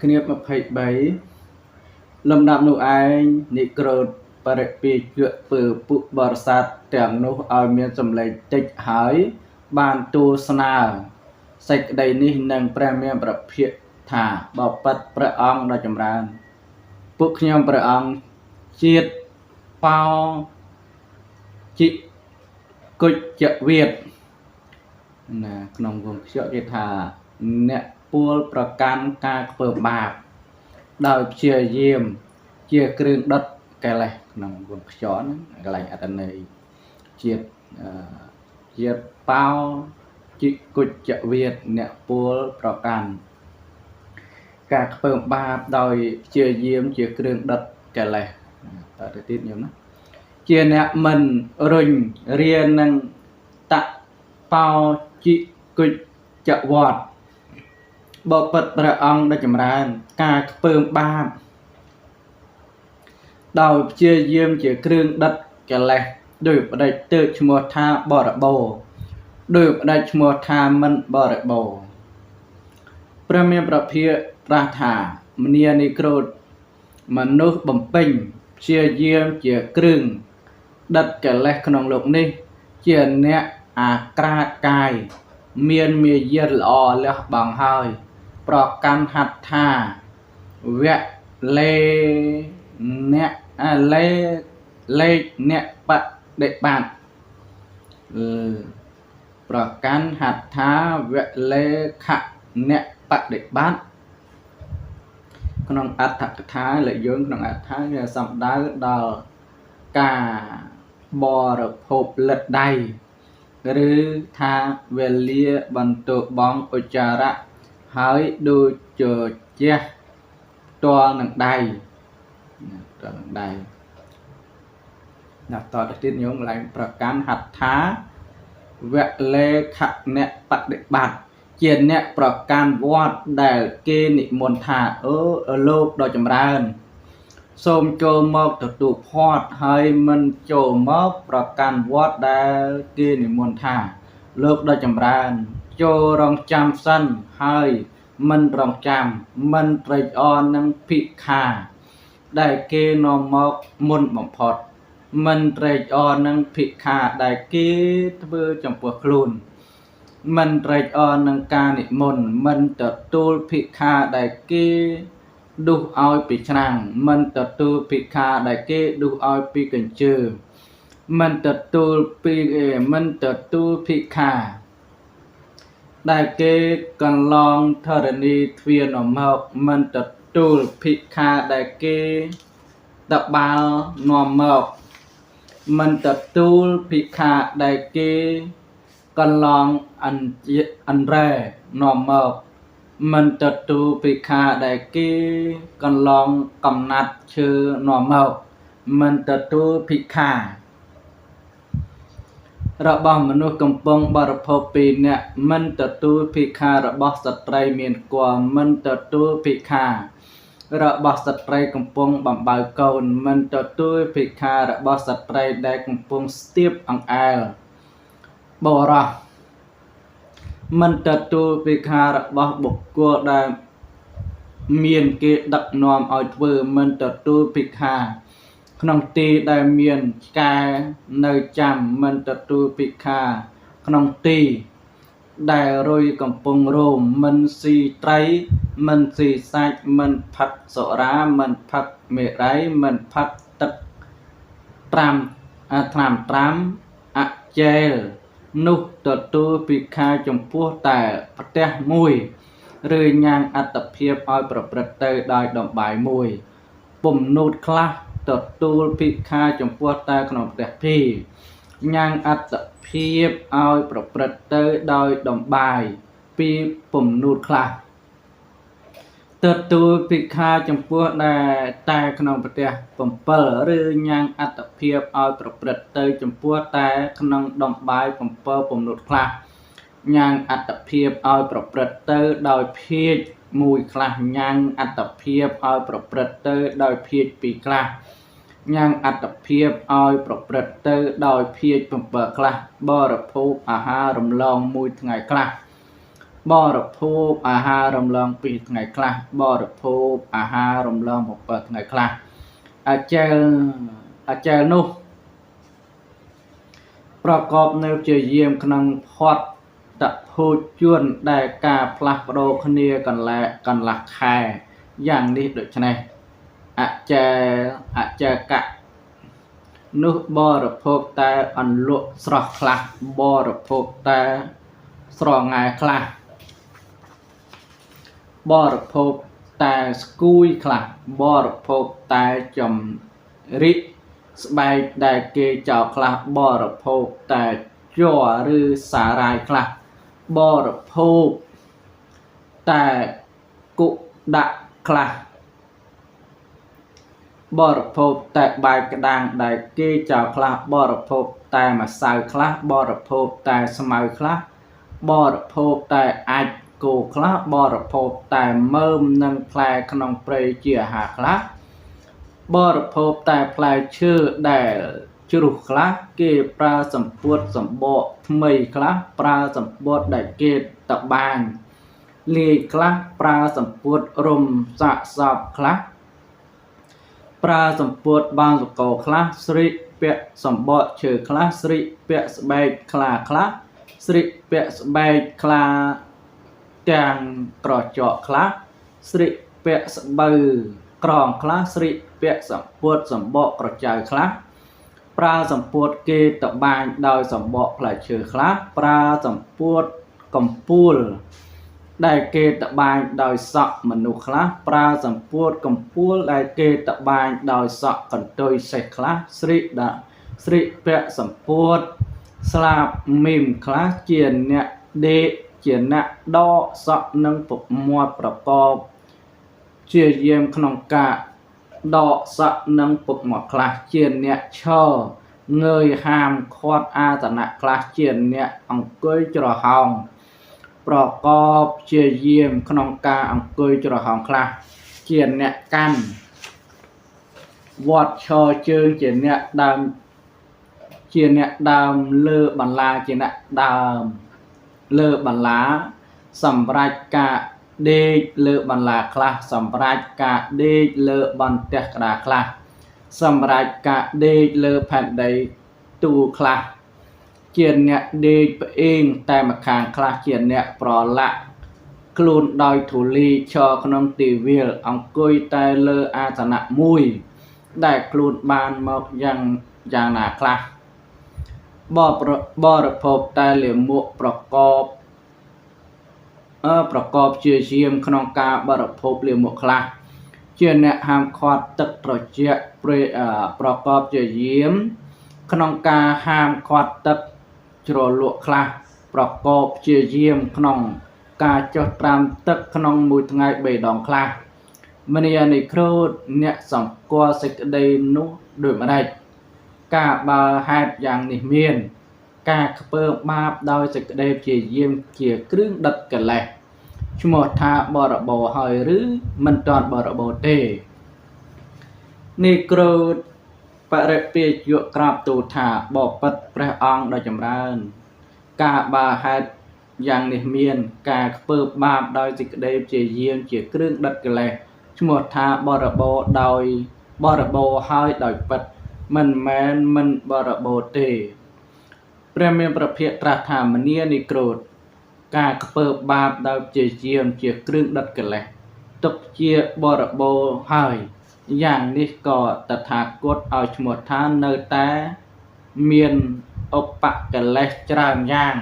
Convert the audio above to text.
គ្នា23លំដាប់នោះឯងនិក្រោធបរិពាជក់ពើពុបរិស័ទទាំងនោះឲ្យមានសម្លេងតិចហើយបានទូលស្នើសេចក្តីនេះនឹងព្រះមានប្រភិក្ខថាបបិទ្ធព្រះអង្គដ៏ចម្រើនពួកខ្ញុំព្រះអង្គជាតិបោជីគុច្ចវិទ្យណាក្នុងវងខ្ជក់គេថាអ្នកពួលប្រកាន់ការធ្វើបាបដោយព្យាយាមជាគ្រឿងដុតកិលេសក្នុងវងខ្យល់ហ្នឹងកន្លែងអត្តន័យជាតិបោជីគុច្ចវិទ្យអ្នកពួលប្រកាន់ការធ្វើបាបដោយព្យាយាមជាគ្រឿងដុតកិលេសតទៅទៀតញោមណាជាអ្នកមិនរុញរៀននឹងតបោជីគុច្ចវត្តបបិទ្ធព្រះអង្គដ៏ចម្រើនការខ្ពើមបាបដោយព្យាយាមជាគ្រឿងដុតកិលេសដោយបដិទើឈ្មោះថាបរិបោដោយបដិឈ្មោះថាមិនបរិបោព្រះមានប្រភិក្ខត្រាស់ថាមនានិក្រោធមនុស្សបំពេញព្យាយាមជាគ្រឿងដុតកិលេសក្នុងលោកនេះជាអ្នកអាក្រាតកាយមានមាយាទល្អលះបង់ហើយប្រកាន់ហត្ថាវៈលេអ្នកលេខអ្នកបដិបត្តិប្រកាន់ហត្ថាវៈលេខអ្នកបដិបត្តិក្នុងអត្ថកថាលេខយងក្នុងអត្ថគេសំដៅដល់ការបរិភោគលិតដៃឬថាវេលាបន្ទោបងឧច្ចារៈហើយដូចជាជះផ្ទាល់នឹងដៃដល់តទៅទៀតញោមកន្លែងប្រកាន់ហត្ថាវៈលេខអ្នកបដិបត្តិជាអ្នកប្រកាន់វត្តដែលគេនិមន្តថាលោកដ៏ចម្រើនសូមចូលមកទទួលផាត់ហើយមិនចូលមកប្រកាន់វត្តដែលគេនិមន្តថាលោកដ៏ចម្រើនចូលរងចាំសិនហើយមិនរងចាំមិនត្រេកអរនឹងភិក្ខាដែលគេនាំមកមុនបំផុតមិនត្រេកអរនឹងភិក្ខាដែលគេធ្វើចំពោះខ្លួនមិនត្រេកអរនឹងការនិមន្តមិនទទួលភិក្ខាដែលគេដុសឲ្យពីឆ្នាំងមិនទទួលភិក្ខាដែលគេដុសឲ្យពីកញ្ជើមិនទទួលភិក្ខាដែលគេកន្លងធរណីទ្វារនាំមកមិនទទួលភិក្ខាដែលគេតបាល់នាំមកមិនទទួលភិក្ខាដែលគេកន្លងអន្រែនាំមកមិនទទួលភិក្ខាដែលគេកន្លងកំណាត់ឈើនាំមកមិនទទួលភិក្ខារបស់មនុស្សកំពុងបរិភោគពីអ្នកមិនទទួលភិក្ខារបស់ស្ត្រីមានគភ៌មិនទទួលភិក្ខារបស់ស្ត្រីកំពុងបំបៅកូនមិនទទួលភិក្ខារបស់ស្ត្រីដែលកំពុងស្ទាបអង្អែលបរោះមិនទទួលភិក្ខារបស់បុគ្គលដែលមានគេដឹកនាំឲ្យធ្វើមិនទទួលភិក្ខាក្នុងទីដែលមានឆ្កែនៅចាំមិនទទួលភិក្ខាក្នុងទីដែលរុយកំពុងរោមមិនស៊ីត្រីមិនស៊ីសាច់មិនផឹកសុរាមិនផឹកមេរ័យមិនផឹកទឹកត្រាំអជែលនោះទទួលភិក្ខាចំពោះតែផ្ទះមួយឬញ៉ាំងអត្តភាពឲ្យប្រព្រឹត្តទៅដោយដំបាយមួយពំនូតខ្លះទទួលភិក្ខាចំពោះតែក្នុងផ្ទះពីរញ៉ាំងអត្តភាពឲ្យប្រព្រឹត្តទៅដោយដំបាយពីពំនូតខ្លះទទួលភិក្ខាចំពោះតែក្នុងផ្ទះ7ឬញ៉ាំងអត្តភាពឲ្យប្រព្រឹត្តទៅចំពោះតែក្នុងដំបាយ7ពំនូតខ្លះញ៉ាំងអត្តភាពឲ្យប្រព្រឹត្តទៅដោយភាជមួយខ្លះញ៉ាំងអត្តភាពឲ្យប្រព្រឹត្តទៅដោយភាជពីរខ្លះញ៉ាំងអត្តភាពឲ្យប្រព្រឹត្តទៅដោយភាជ7ខ្លះបរិភោគអាហាររំលងមួយថ្ងៃខ្លះ បរិភោគអាហាររំលង2ថ្ងៃខ្លះបរិភោគអាហាររំលង7ថ្ងៃខ្លះអាចេលនោះប្រកបនៅជាយាមក្នុងផាត់តភោជួនដែលការផ្លាស់ប្ដូរគ្នាកន្លះខែយ៉ាងនេះដូច្នេះអចេកៈនោះបរិភោគតែអន្លក់ស្រស់ខ្លះបរិភោគតែស្រងាយខ្លះបរិភោគតែស្គួយខ្លះបរិភោគតែចំរិះស្បែកដែលគេចោលខ្លះបរិភោគតែជ័រឬសារាយខ្លះបរិភោគតែគុដាក់ខ្លះបរិភោគតែបាយក្តាំងដែលគេចោលខ្លះបរិភោគតែម្សៅខ្លះបរិភោគតែស្មៅខ្លះបរិភោគតែអាចគោខ្លះបរិភោគតែមើមនិងផ្លែក្នុងព្រៃជាអាហារខ្លះបរិភោគតែផ្លែឈើដែលជ្រុះខ្លះគេប្រើសម្ពុតសម្បកថ្មីខ្លះប្រើសម្ពុតដែលគេតបាញលាយខ្លះប្រើសម្ពុតរុំសាកសពខ្លះប្រើសម្ពុតបានសកោខ្លះស្រីពាក់សម្បកឈើខ្លះស្រីពាក់ស្បែកខ្លាខ្លះស្រីពាក់ស្បែកខ្លាទាំងក្រចកខ្លះស្រីពាក់ស្បូវក្រងខ្លះស្រីពាក់សម្ពុតសម្បកក្រចៅខ្លះប្រើសម្ពុតគេតបាញដោយសម្បកផ្លែឈើខ្លះប្រើសម្ពុតកំពូលដែលគេតបាញដោយសក់មនុស្សខ្លះប្រើសម្ពុតកំពូលដែលគេតបាញដោយសក់កន្ទុយសេះខ្លះស្រីពាក់សម្ពុតស្លាបមីមខ្លះជាអ្នកដេកជាអ្នកដកសក់និងពុកមាត់ប្រកបជាយាមក្នុងការដកសក់និងពុកមាត់ខ្លះជាអ្នកឈរងើយហាមខាត់អាសនៈខ្លះជាអ្នកអង្គុយច្រហោងប្រកបជាយាមក្នុងការអង្គុយច្រហោងខ្លះជាអ្នកកាន់វត្តឈរជើងជាអ្នកដើមលើបន្លាជាអ្នកដើមលើបន្លាសម្រាប់ការដេកលើបន្លាខ្លះសម្រាប់ការដេកលើបន្ទះក្តារខ្លះសម្រាប់ការដេកលើផែនដីទូខ្លះជាអ្នកដេកផ្អេងតែម្ខាងខ្លះជាអ្នកប្រឡាក់ខ្លួនដោយធូលីឈរក្នុងទីវាលអង្គុយតែលើអាសនៈមួយដែលខ្លួនបានមកយ៉ាងណាខ្លះបរិភោគតែលាមកប្រកបជាយាមក្នុងការបរិភោគលាមកខ្លះជាអ្នកហាមឃាត់ទឹកត្រជាក់ប្រកបជាយាមក្នុងការហាមឃាត់ទឹកជ្រលក់ខ្លះប្រកបជាយាមក្នុងការចុះត្រាំទឹកក្នុងមួយថ្ងៃ3ដងខ្លះមនីនិក្រូតអ្នកសម្គាល់សេចក្តីនោះដូចម្ដេចការបើហេតុយ៉ាងនេះមានការខ្ពើមបាបដោយសេចក្តីជាយាមជាគ្រឿងដិតកិលេសឈ្មោះថាបរិបោហើយឬមិនទាន់បរិបោទេនិក្រូតបរិពាយកក្រាបទូលថាបបិទ្ធព្រះអង្គដ៏ចម្រើនការបើហេតុយ៉ាងនេះមានការខ្ពើមបាបដោយសេចក្តីជាយាមជាគ្រឿងដិតកិលេសឈ្មោះថាបរិបោហើយដោយពិតមិនមែនមិនបរិបោទេព្រះមានប្រភាកត្រាស់ថាមនីនិក្រូតការខ្ពើមបាបដោយជាយាមជាគ្រឿងដិតកិលេសទុកជាបរិបោហើយយ៉ាងនេះក៏តថាគតឲ្យឈ្មោះថានៅតែមានឧបកិលេសច្រើនយ៉ាង